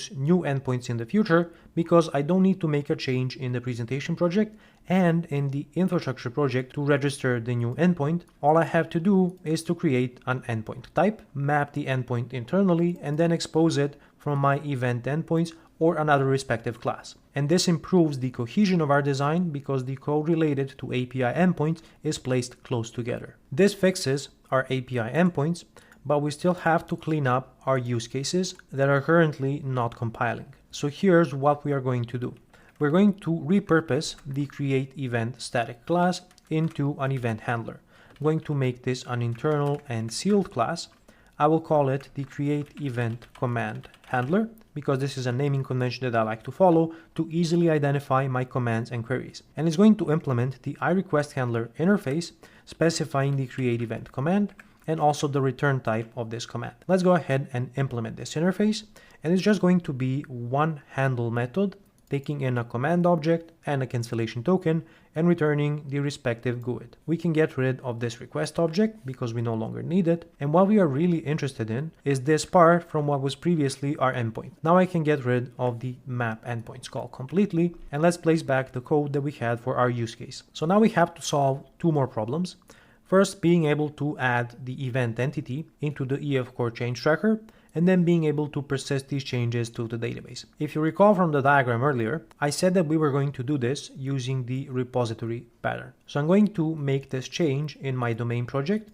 introduce new endpoints in the future because I don't need to make a change in the presentation project and in the infrastructure project to register the new endpoint. All I have to do is to create an endpoint type, map the endpoint internally, and then expose it from my event endpoints or another respective class. And this improves the cohesion of our design because the code related to API endpoints is placed close together. This fixes our API endpoints, but we still have to clean up our use cases that are currently not compiling. So here's what we are going to do. We're going to repurpose the create event static class into an event handler. I'm going to make this an internal and sealed class. I will call it the create event command handler because this is a naming convention that I like to follow to easily identify my commands and queries. And it's going to implement the iRequestHandler interface specifying the create event command and also the return type of this command. Let's go ahead and implement this interface, and it's just going to be one handle method taking in a command object and a cancellation token and returning the respective GUID. We can get rid of this request object because we no longer need it, and what we are really interested in is this part from what was previously our endpoint. Now I can get rid of the map endpoints call completely, and let's place back the code that we had for our use case. So now we have to solve two more problems. First, being able to add the event entity into the EF Core change tracker, and then being able to persist these changes to the database. If you recall from the diagram earlier, I said that we were going to do this using the repository pattern. So I'm going to make this change in my domain project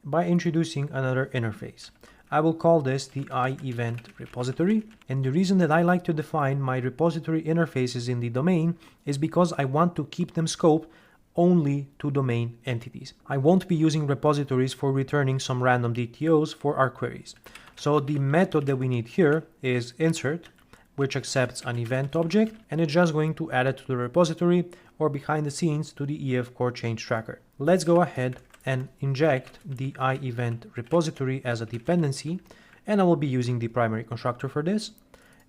by introducing another interface. I will call this the iEvent repository, and the reason that I like to define my repository interfaces in the domain is because I want to keep them scoped only to domain entities. I won't be using repositories for returning some random DTOs for our queries. So the method that we need here is insert, which accepts an event object, and it's just going to add it to the repository or behind the scenes to the EF Core change tracker. Let's go ahead and inject the iEvent repository as a dependency, and I will be using the primary constructor for this.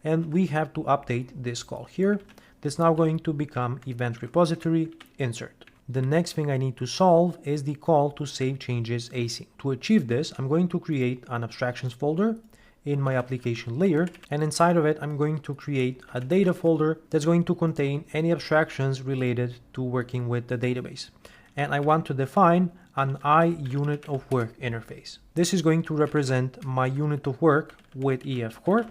And we have to update this call here. That's now going to become event repository insert. The next thing I need to solve is the call to save changes async. To achieve this, I'm going to create an abstractions folder in my application layer, and inside of it I'm going to create a data folder that's going to contain any abstractions related to working with the database. And I want to define an iUnitOfWork interface. This is going to represent my unit of work with EF Core,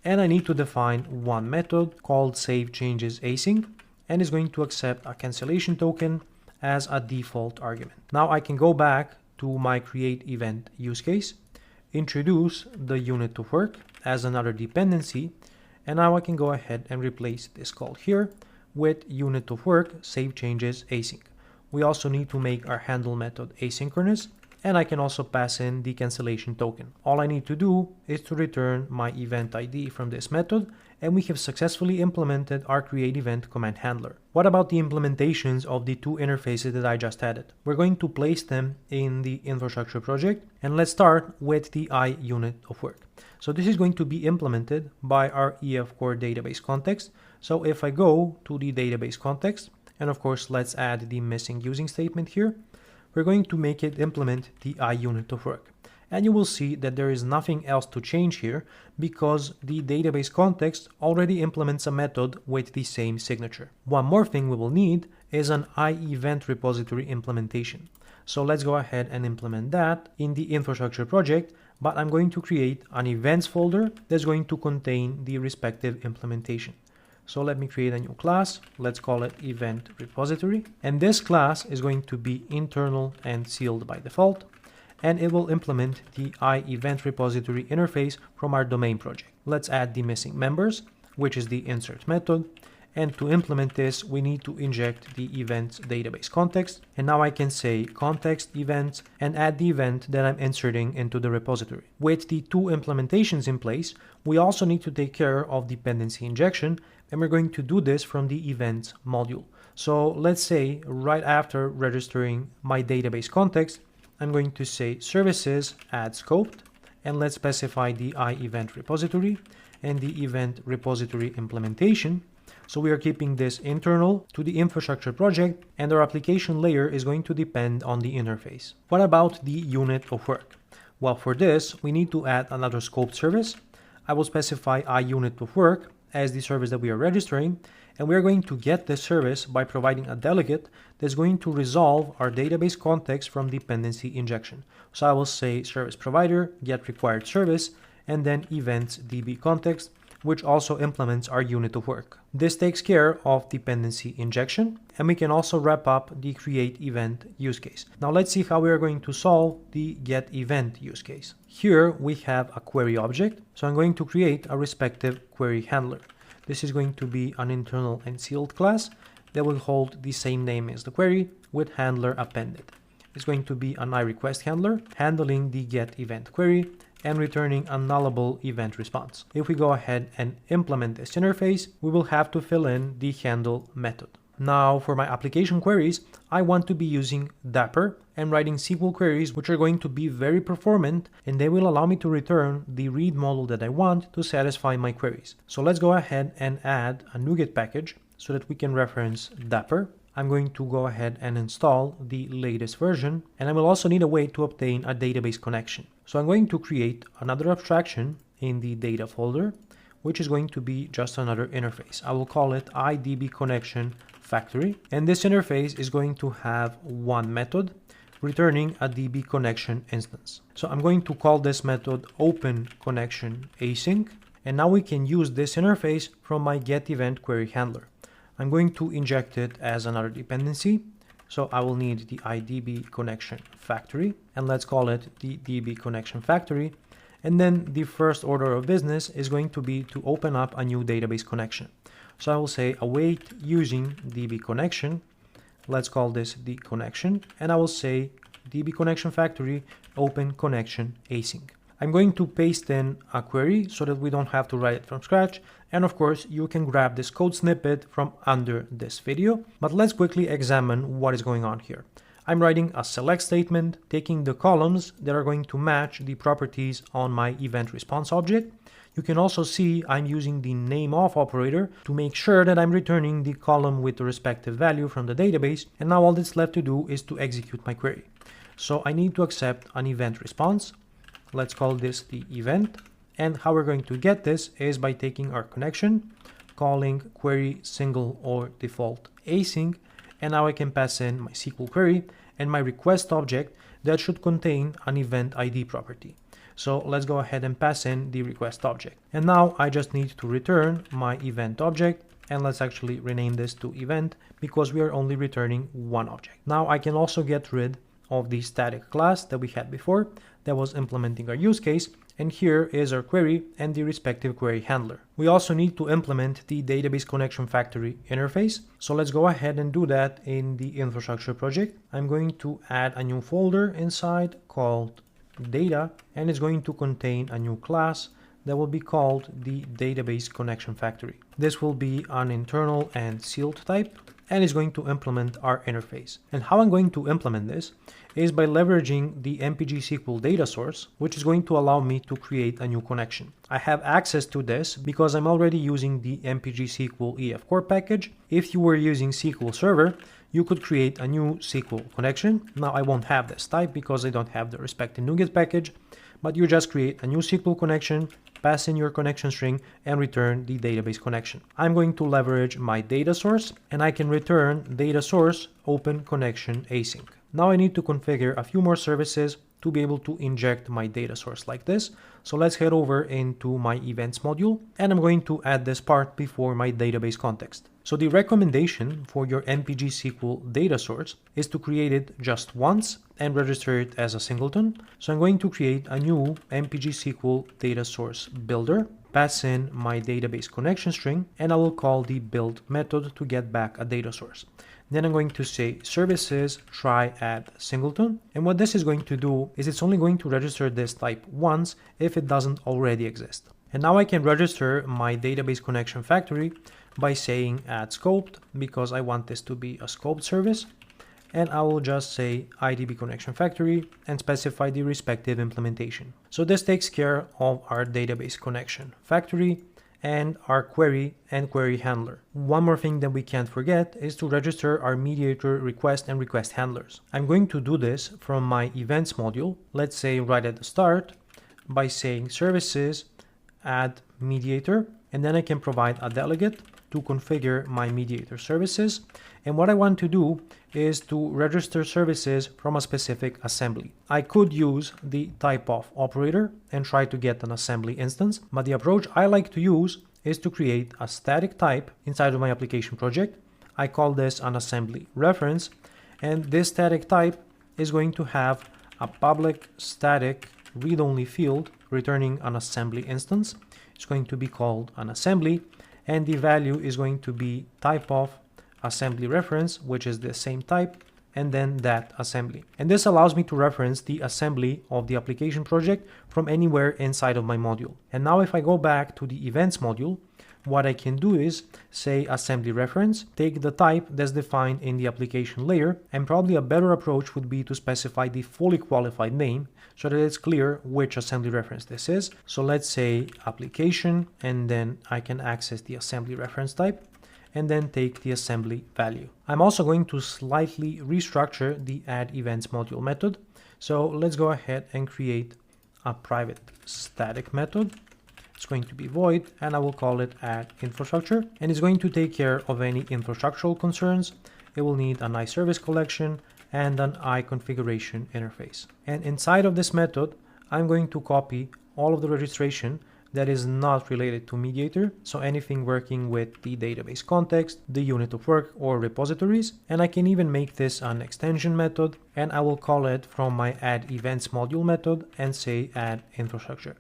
and I need to define one method called saveChangesAsync, and is going to accept a cancellation token as a default argument. Now I can go back to my create event use case, introduce the unit of work as another dependency, and now I can go ahead and replace this call here with unit of work saveChangesAsync. We also need to make our handle method asynchronous, and I can also pass in the cancellation token. All I need to do is to return my event ID from this method, and we have successfully implemented our create event command handler. What about the implementations of the two interfaces that I just added? We're going to place them in the infrastructure project, and let's start with the iUnitOfWork. So this is going to be implemented by our EF Core database context. So if I go to the database context, and of course let's add the missing using statement here, we're going to make it implement the iUnitOfWork. And you will see that there is nothing else to change here because the database context already implements a method with the same signature. One more thing we will need is an iEvent repository implementation. So let's go ahead and implement that in the infrastructure project, but I'm going to create an events folder that's going to contain the respective implementation. So let me create a new class. Let's call it event repository. And this class is going to be internal and sealed by default. And it will implement the iEvent repository interface from our domain project. Let's add the missing members, which is the insert method. And to implement this, we need to inject the events database context. And now I can say context events and add the event that I'm inserting into the repository. With the two implementations in place, we also need to take care of dependency injection, and we're going to do this from the events module. So let's say right after registering my database context, I'm going to say services add scoped, and let's specify the iEvent repository and the event repository implementation. So we are keeping this internal to the infrastructure project, and our application layer is going to depend on the interface. What about the unit of work? Well, for this, we need to add another scoped service. I will specify a unit of work as the service that we are registering, and we are going to get this service by providing a delegate that's going to resolve our database context from dependency injection. So I will say service provider get required service and then events DB context, which also implements our unit of work. This takes care of dependency injection, and we can also wrap up the create event use case. Now let's see how we are going to solve the get event use case. Here we have a query object, so I'm going to create a respective query handler. This is going to be an internal and sealed class that will hold the same name as the query with handler appended. It's going to be an iRequest handler handling the get event query and returning a nullable event response. If we go ahead and implement this interface, we will have to fill in the handle method. Now for my application queries, I want to be using Dapper and writing SQL queries which are going to be very performant, and they will allow me to return the read model that I want to satisfy my queries. So let's go ahead and add a NuGet package so that we can reference Dapper. I'm going to go ahead and install the latest version, and I will also need a way to obtain a database connection. So I'm going to create another abstraction in the data folder, which is going to be just another interface. I will call it IDB connection factory, and this interface is going to have one method returning a DB connection instance. So I'm going to call this method open connection async, and now we can use this interface from my get event query handler. I'm going to inject it as another dependency, so I will need the IDB connection factory, and let's call it the DB connection factory. And then the first order of business is going to be to open up a new database connection. So I will say await using DB connection. Let's call this the connection, and I will say DB connection factory open connection async. I'm going to paste in a query so that we don't have to write it from scratch. And of course, you can grab this code snippet from under this video. But let's quickly examine what is going on here. I'm writing a select statement, taking the columns that are going to match the properties on my event response object. You can also see I'm using the name of operator to make sure that I'm returning the column with the respective value from the database. And now all that's left to do is to execute my query. So I need to accept an event response. Let's call this the event. And how we're going to get this is by taking our connection, calling query single or default async, and now I can pass in my SQL query and my request object that should contain an event ID property. So let's go ahead and pass in the request object. And now I just need to return my event object, and let's actually rename this to event because we are only returning one object. Now I can also get rid of the static class that we had before that was implementing our use case, and here is our query and the respective query handler. We also need to implement the database connection factory interface, so let's go ahead and do that in the infrastructure project. I'm going to add a new folder inside called data, and it's going to contain a new class that will be called the database connection factory. This will be an internal and sealed type, and is going to implement our interface. And how I'm going to implement this is by leveraging the MPG SQL data source, which is going to allow me to create a new connection. I have access to this because I'm already using the MPG SQL EF Core package. If you were using SQL Server, you could create a new SQL connection. Now I won't have this type because I don't have the respective NuGet package, but you just create a new SQL connection, pass in your connection string, and return the database connection. I'm going to leverage my data source, and I can return data source open connection async. Now I need to configure a few more services to be able to inject my data source like this. So let's head over into my events module, and I'm going to add this part before my database context. So the recommendation for your MPG SQL data source is to create it just once and register it as a singleton. So I'm going to create a new MPG SQL data source builder, pass in my database connection string, and I will call the build method to get back a data source. Then I'm going to say services try add singleton. And what this is going to do is it's only going to register this type once if it doesn't already exist. And now I can register my database connection factory by saying add scoped, because I want this to be a scoped service. And I will just say IDB connection factory and specify the respective implementation. So this takes care of our database connection factory and our query and query handler. One more thing that we can't forget is to register our mediator request and request handlers. I'm going to do this from my events module, let's say right at the start, by saying services add mediator, and then I can provide a delegate to configure my mediator services. And what I want to do is to register services from a specific assembly. I could use the typeof operator and try to get an assembly instance, but the approach I like to use is to create a static type inside of my application project. I call this an assembly reference, and this static type is going to have a public static read-only field returning an assembly instance. It's going to be called an assembly, and the value is going to be typeof assembly reference, which is the same type, and then that assembly. And this allows me to reference the assembly of the application project from anywhere inside of my module. And now if I go back to the events module, what I can do is say assembly reference, take the type that's defined in the application layer, and probably a better approach would be to specify the fully qualified name so that it's clear which assembly reference this is. So let's say application, and then I can access the assembly reference type and then take the assembly value. I'm also going to slightly restructure the add events module method. So let's go ahead and create a private static method. It's going to be void, and I will call it add infrastructure, and it's going to take care of any infrastructural concerns. It will need an iService collection and an iConfiguration interface. And inside of this method, I'm going to copy all of the registration that is not related to mediator, so anything working with the database context, the unit of work, or repositories. And I can even make this an extension method, and I will call it from my add events module method and say add infrastructure.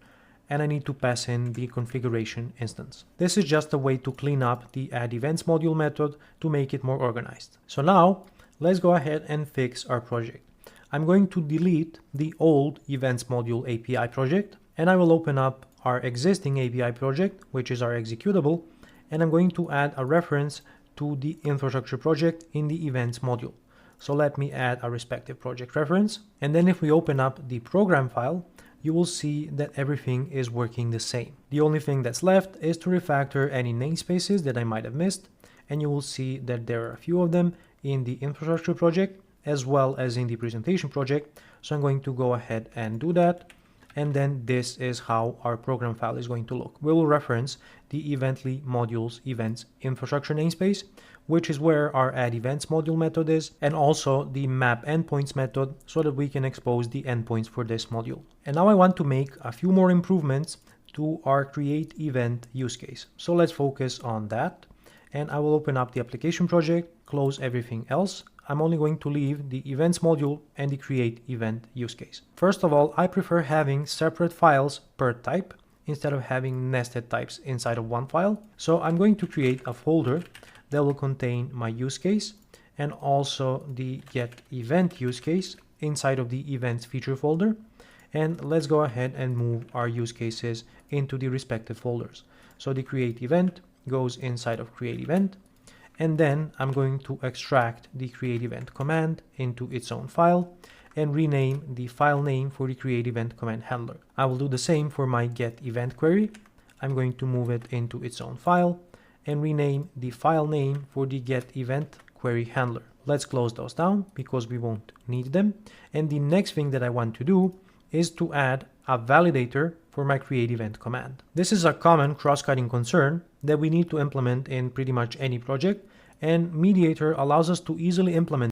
And I need to pass in the configuration instance. This is just a way to clean up the add events module method to make it more organized. So now let's go ahead and fix our project. I'm going to delete the old events module API project, and I will open up our existing API project, which is our executable, and I'm going to add a reference to the infrastructure project in the events module. So let me add a respective project reference, and then if we open up the program file, you will see that everything is working the same. The only thing that's left is to refactor any namespaces that I might have missed, and you will see that there are a few of them in the infrastructure project as well as in the presentation project. So I'm going to go ahead and do that, and then this is how our program file is going to look. We will reference the Evently modules events infrastructure namespace, which is where our add events module method is, and also the map endpoints method so that we can expose the endpoints for this module. And now I want to make a few more improvements to our create event use case. So let's focus on that. And I will open up the application project, close everything else. I'm only going to leave the events module and the create event use case. First of all, I prefer having separate files per type instead of having nested types inside of one file. So I'm going to create a folder that will contain my use case and also the get event use case inside of the events feature folder. And let's go ahead and move our use cases into the respective folders. So the create event goes inside of create event, and then I'm going to extract the create event command into its own file and rename the file name for the create event command handler. I will do the same for my get event query. I'm going to move it into its own file and rename the file name for the get event query handler. Let's close those down because we won't need them. And the next thing that I want to do is to add a validator for my create event command. This is a common cross-cutting concern that we need to implement in pretty much any project, and Mediator allows us to easily implement